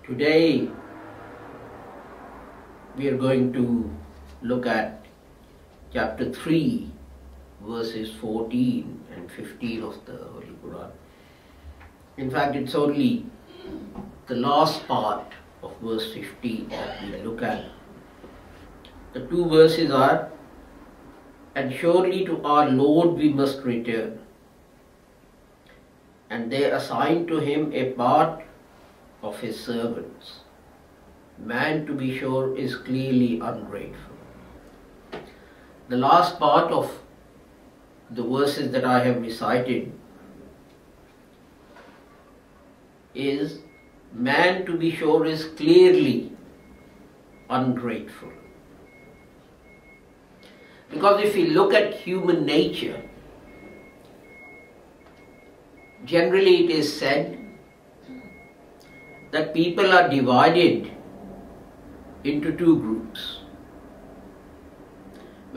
Today we are going to look at chapter 3 verses 14 and 15 of the Holy Quran. In fact, it's only the last part of verse 15 that we look at. The two verses are, "And surely to our Lord we must return, and they assigned to him a part of his servants. Man, to be sure, is clearly ungrateful." The last part of the verses that I have recited is, man, to be sure, is clearly ungrateful. Because if we look at human nature, generally it is said that people are divided into two groups.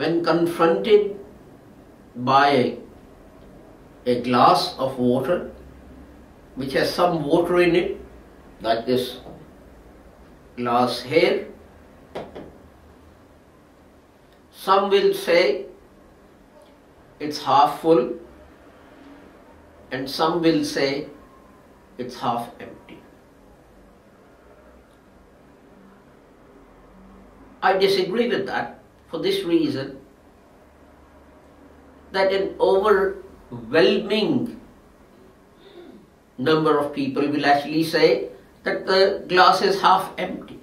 When confronted by a glass of water which has some water in it, like this glass here, some will say it's half full and some will say it's half empty. I disagree with that for this reason, that an overwhelming number of people will actually say that the glass is half empty.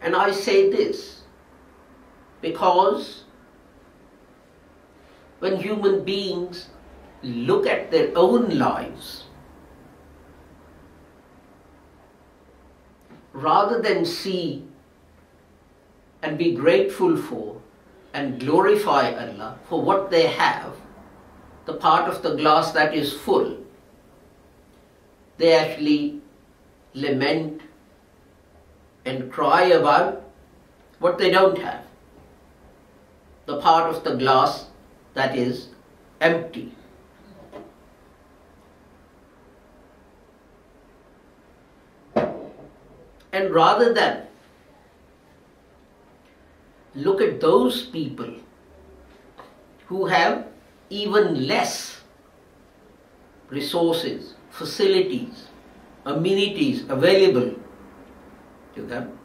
And I say this because when human beings look at their own lives, rather than see and be grateful for and glorify Allah for what they have, the part of the glass that is full, they actually lament and cry about what they don't have, the part of the glass that is empty. And rather than look at those people who have even less resources, facilities, amenities available to them,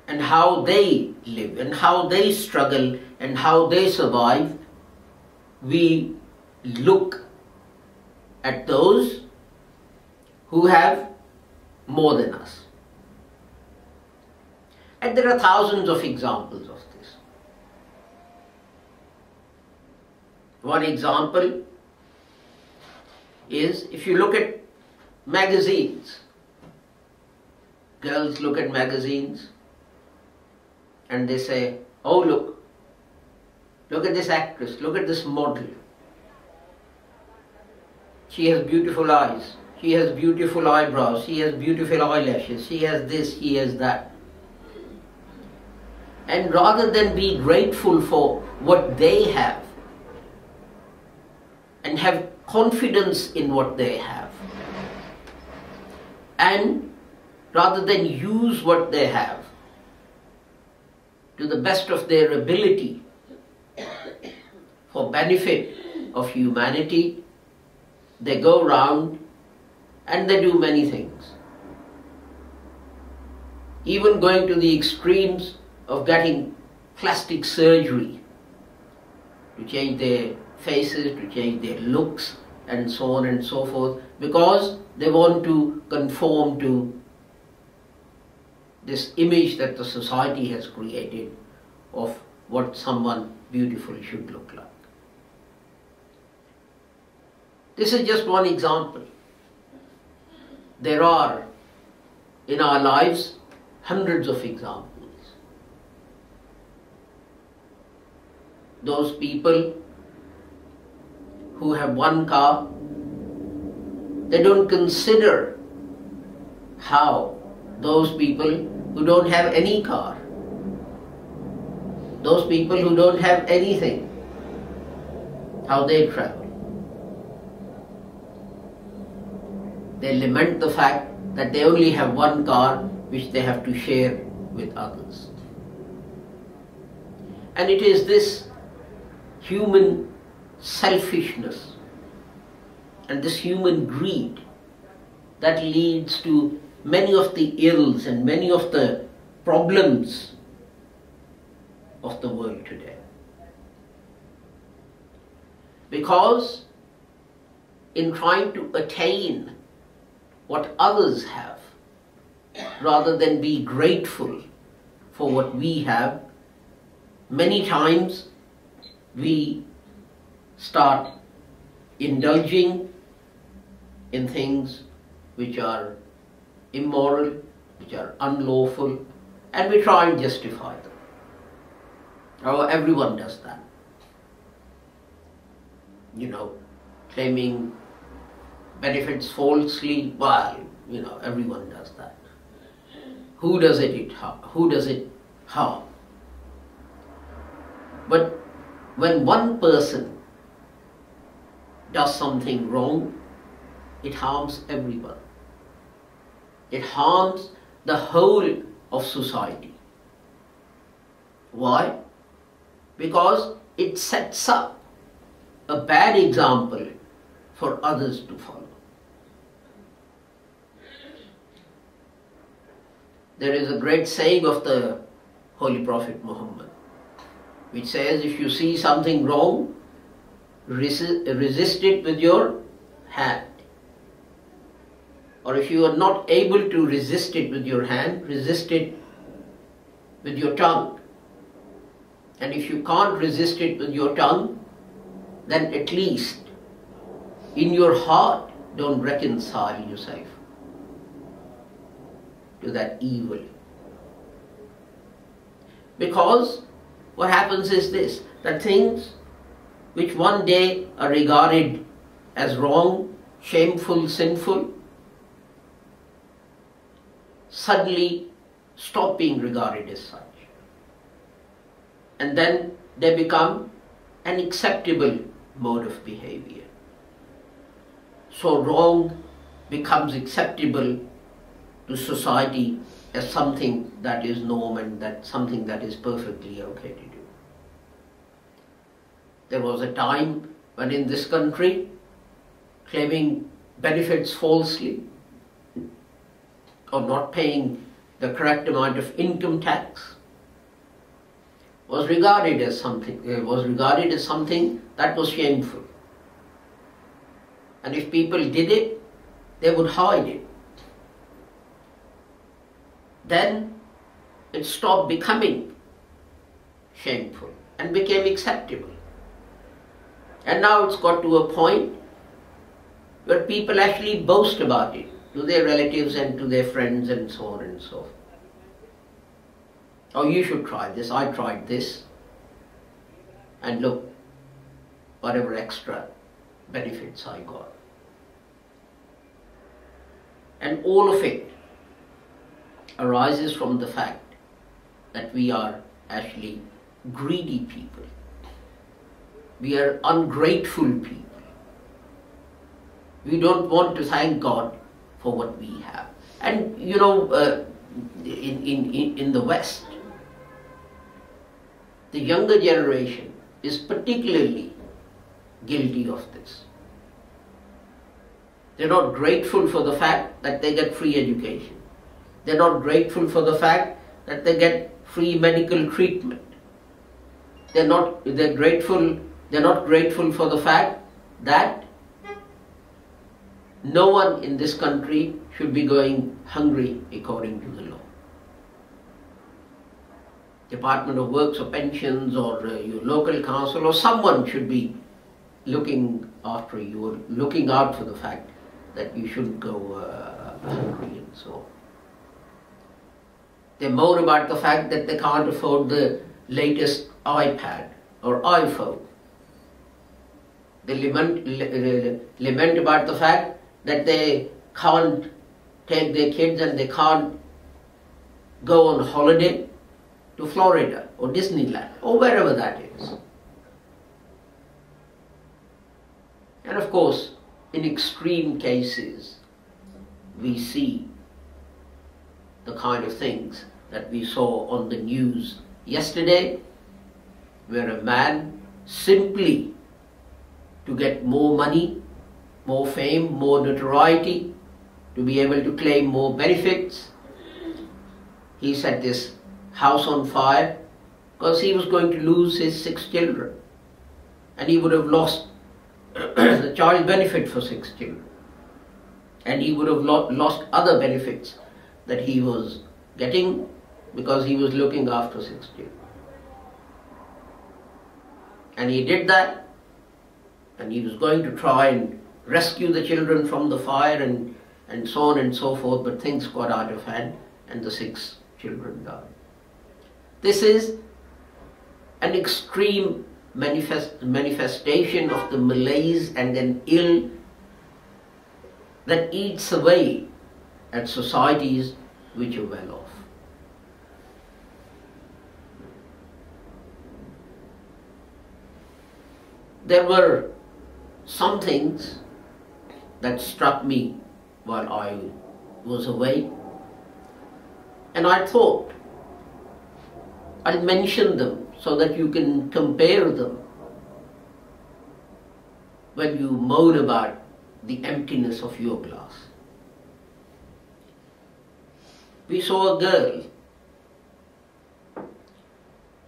and how they live and how they struggle and how they survive, we look at those who have more than us. And there are thousands of examples of this. One example is, if you look at magazines, girls look at magazines and they say, "Oh, look at this actress, look at this model. She has beautiful eyes, she has beautiful eyebrows, she has beautiful eyelashes, she has this, she has that." And rather than be grateful for what they have and have confidence in what they have, and rather than use what they have to the best of their ability for benefit of humanity, they go round and they do many things, even going to the extremes of getting plastic surgery to change their faces, to change their looks, and so on and so forth, because they want to conform to this image that the society has created of what someone beautiful should look like. This is just one example. There are in our lives hundreds of examples. Those people who have one car, they don't consider how those people who don't have any car, those people who don't have anything, how they travel. They lament the fact that they only have one car which they have to share with others. And it is this human selfishness and this human greed that leads to many of the ills and many of the problems of the world today. Because in trying to attain what others have, rather than be grateful for what we have, many times we start indulging in things which are immoral, which are unlawful, and we try and justify them. Oh, everyone does that. Claiming benefits falsely, well, everyone does that. Who does it harm? But when one person does something wrong, it harms everyone. It harms the whole of society. Why? Because it sets up a bad example for others to follow. There is a great saying of the Holy Prophet Muhammad, which says, if you see something wrong, resist it with your hand. Or if you are not able to resist it with your hand, resist it with your tongue. And if you can't resist it with your tongue, then at least in your heart, don't reconcile yourself to that evil. Because what happens is this, that things which one day are regarded as wrong, shameful, sinful, suddenly stop being regarded as such. And then they become an acceptable mode of behavior. So wrong becomes acceptable to society as something that is norm and that something that is perfectly okay to do. There was a time when in this country, claiming benefits falsely or not paying the correct amount of income tax was regarded as something that was shameful. And if people did it, they would hide it. Then it stopped becoming shameful and became acceptable. And now it's got to a point where people actually boast about it to their relatives and to their friends and so on and so forth. Oh, you should try this, I tried this, and look, whatever extra benefits I got. And all of it arises from the fact that we are actually greedy people. We are ungrateful people. We don't want to thank God for what we have. And in the West, the younger generation is particularly guilty of this. They're not grateful for the fact that they get free education. They're not grateful for the fact that they get free medical treatment. They're not grateful for the fact that no one in this country should be going hungry according to the law. Department of Works or Pensions or your local council or someone should be looking after you or looking out for the fact that you shouldn't go hungry and so on. They're more about the fact that they can't afford the latest iPad or iPhone. They lament about the fact that they can't take their kids and they can't go on holiday to Florida or Disneyland or wherever that is. And of course, in extreme cases, we see the kind of things that we saw on the news yesterday, where a man simply to get more money, more fame, more notoriety, to be able to claim more benefits, he set this house on fire because he was going to lose his 6 children, and he would have lost the child benefit for 6 children, and he would have lost other benefits that he was getting because he was looking after 6 children. And he did that, and he was going to try and rescue the children from the fire and so on and so forth, but things got out of hand and the 6 children died. This is an extreme manifestation of the malaise and an ill that eats away at societies which are well off. There were some things that struck me while I was away, and I thought I'll mention them so that you can compare them when you moan about the emptiness of your glass. We saw a girl.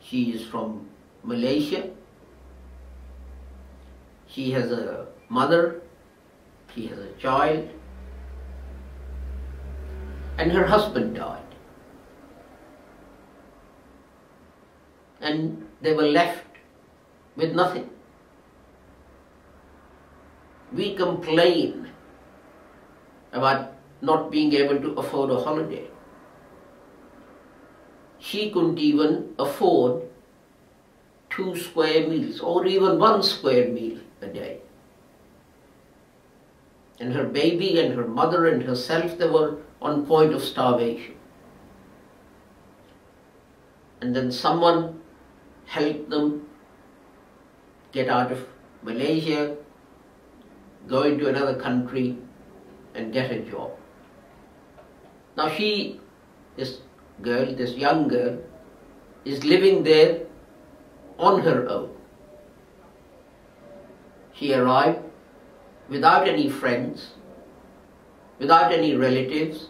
She is from Malaysia. She has a mother, she has a child, and her husband died. And they were left with nothing. We complain about not being able to afford a holiday. She couldn't even afford 2 square meals or even 1 square meal a day. And her baby and her mother and herself, they were on point of starvation. And then someone helped them get out of Malaysia, go into another country and get a job. Now this young girl, is living there on her own. She arrived without any friends, without any relatives,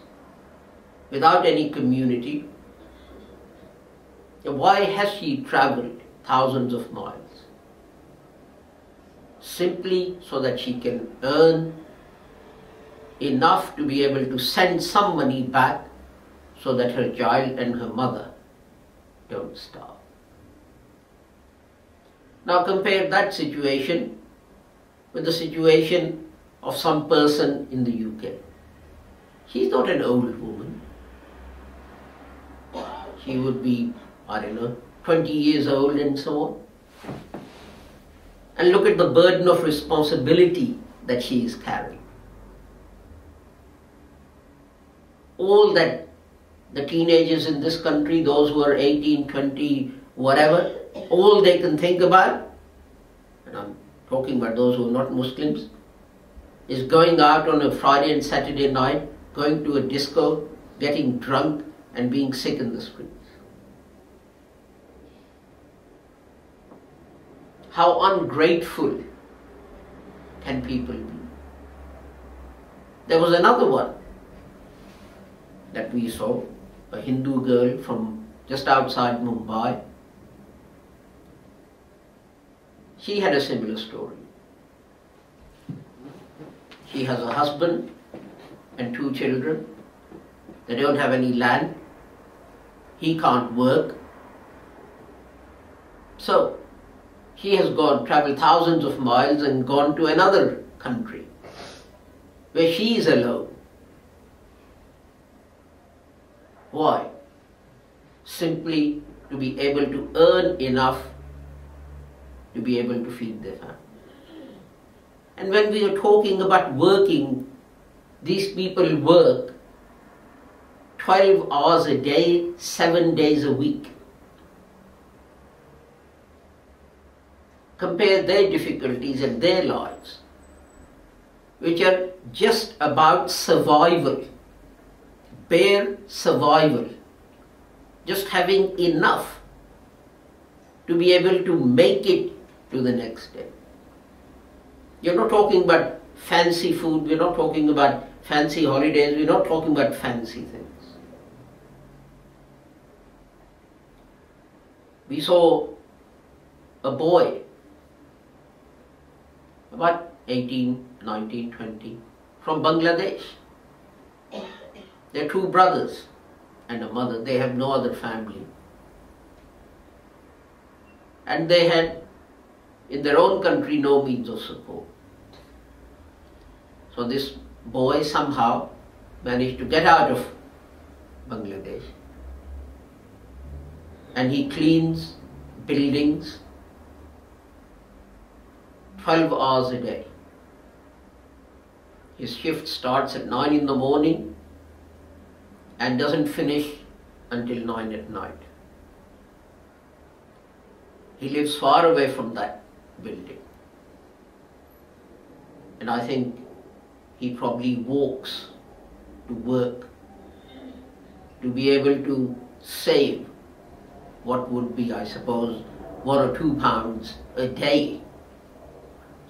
without any community. Why has she traveled thousands of miles? Simply so that she can earn enough to be able to send some money back so that her child and her mother don't starve. Now compare that situation with the situation of some person in the UK. She's not an old woman. She would be, 20 years old and so on. And look at the burden of responsibility that she is carrying. All that the teenagers in this country, those who are 18, 20, whatever, all they can think about, and I'm talking about those who are not Muslims, is going out on a Friday and Saturday night, going to a disco, getting drunk and being sick in the streets. How ungrateful can people be? There was another one that we saw, a Hindu girl from just outside Mumbai. She had a similar story. She has a husband and 2 children. They don't have any land. He can't work. So she has traveled thousands of miles and gone to another country where she is alone. Why? Simply to be able to earn enough to be able to feed their family. And when we are talking about working, these people work 12 hours a day, 7 days a week. Compare their difficulties and their lives which are just about survival, bare survival, just having enough to be able to make it to the next day. You're not talking about fancy food, we're not talking about fancy holidays, we're not talking about fancy things. We saw a boy, about 18, 19, 20, from Bangladesh. They're two brothers and a mother. They have no other family. And they had, in their own country, no means of support. So this boy somehow managed to get out of Bangladesh. And he cleans buildings 12 hours a day. His shift starts at 9 in the morning and doesn't finish until 9 at night. He lives far away from that building. And I think he probably walks to work to be able to save what would be, I suppose, 1 or 2 pounds a day,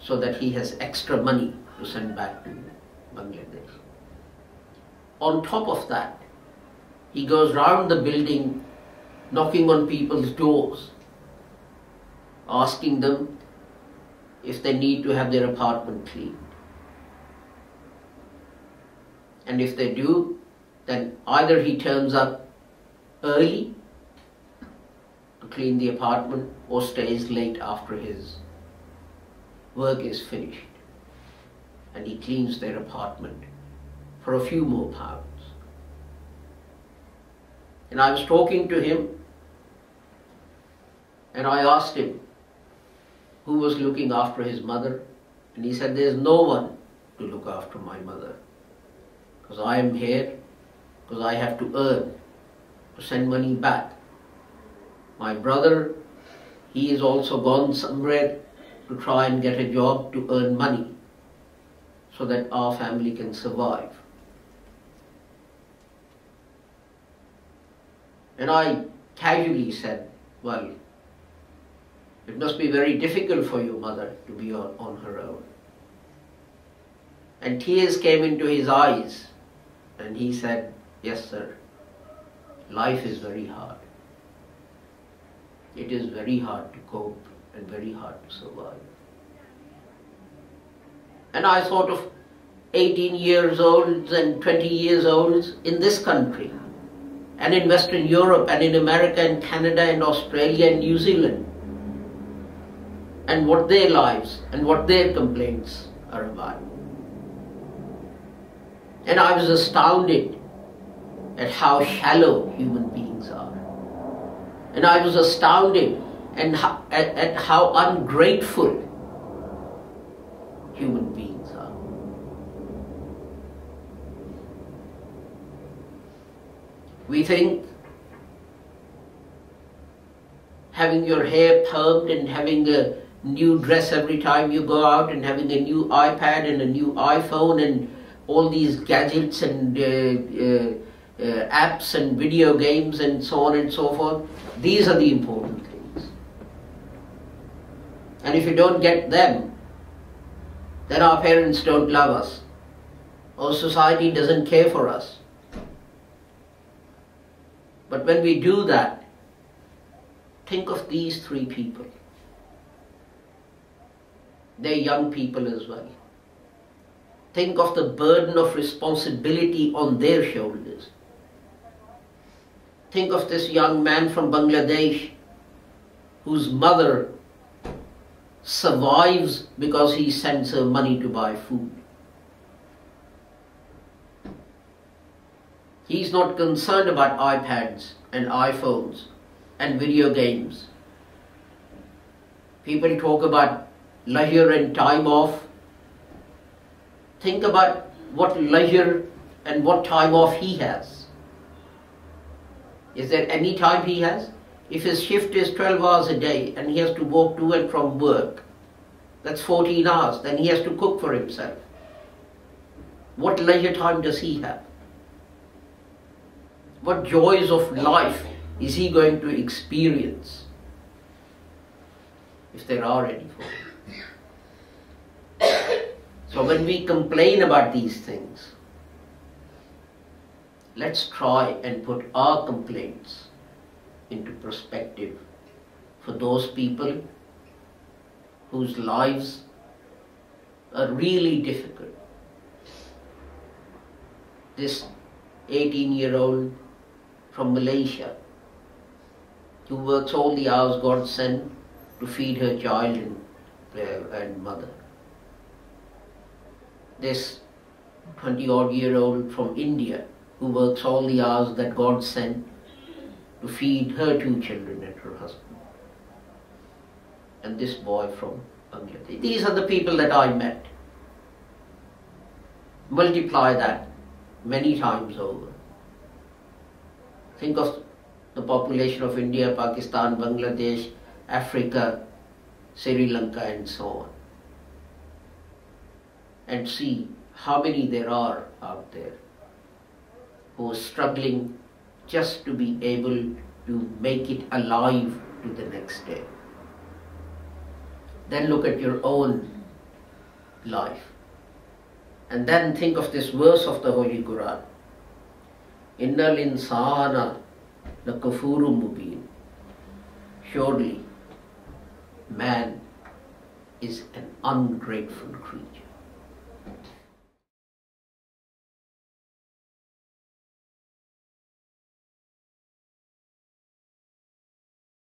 so that he has extra money to send back to Bangladesh. On top of that, he goes round the building knocking on people's doors, asking them if they need to have their apartment cleaned. And if they do, then either he turns up early to clean the apartment or stays late after his work is finished, and he cleans their apartment for a few more pounds. And I was talking to him and I asked him who was looking after his mother, and he said, there's no one to look after my mother, because I am here, because I have to earn to send money back. My brother, he is also gone somewhere to try and get a job to earn money so that our family can survive. And I casually said, well, it must be very difficult for your mother to be on her own. And tears came into his eyes and he said, yes sir, life is very hard. It is very hard to cope and very hard to survive. And I thought of 18 years olds and 20 years olds in this country, and in Western Europe, and in America and Canada and Australia and New Zealand, and what their lives and what their complaints are about. And I was astounded at how shallow human beings are. And I was astounded at how ungrateful human beings are. We think having your hair permed and having a new dress every time you go out and having a new iPad and a new iPhone and all these gadgets and apps and video games and so on and so forth, these are the important things. And if you don't get them, then our parents don't love us, or society doesn't care for us. But when we do that, think of these 3 people. They're young people as well. Think of the burden of responsibility on their shoulders. Think of this young man from Bangladesh whose mother survives because he sends her money to buy food. He's not concerned about iPads and iPhones and video games. People talk about leisure and time off. Think about what leisure and what time off he has. Is there any time he has? If his shift is 12 hours a day and he has to walk to and from work, that's 14 hours. Then he has to cook for himself. What leisure time does he have? What joys of life is he going to experience, if there are any for him? So when we complain about these things, let's try and put our complaints into perspective for those people whose lives are really difficult. This 18-year-old from Malaysia who works all the hours God sent to feed her child and mother. This 20-odd-year-old from India who works all the hours that God sent to feed her 2 children and her husband. And this boy from Bangladesh. These are the people that I met. Multiply that many times over. Think of the population of India, Pakistan, Bangladesh, Africa, Sri Lanka and so on. And see how many there are out there who are struggling just to be able to make it alive to the next day. Then look at your own life. And then think of this verse of the Holy Quran. Innal insana lakafurun mubin. Surely, man is an ungrateful creature.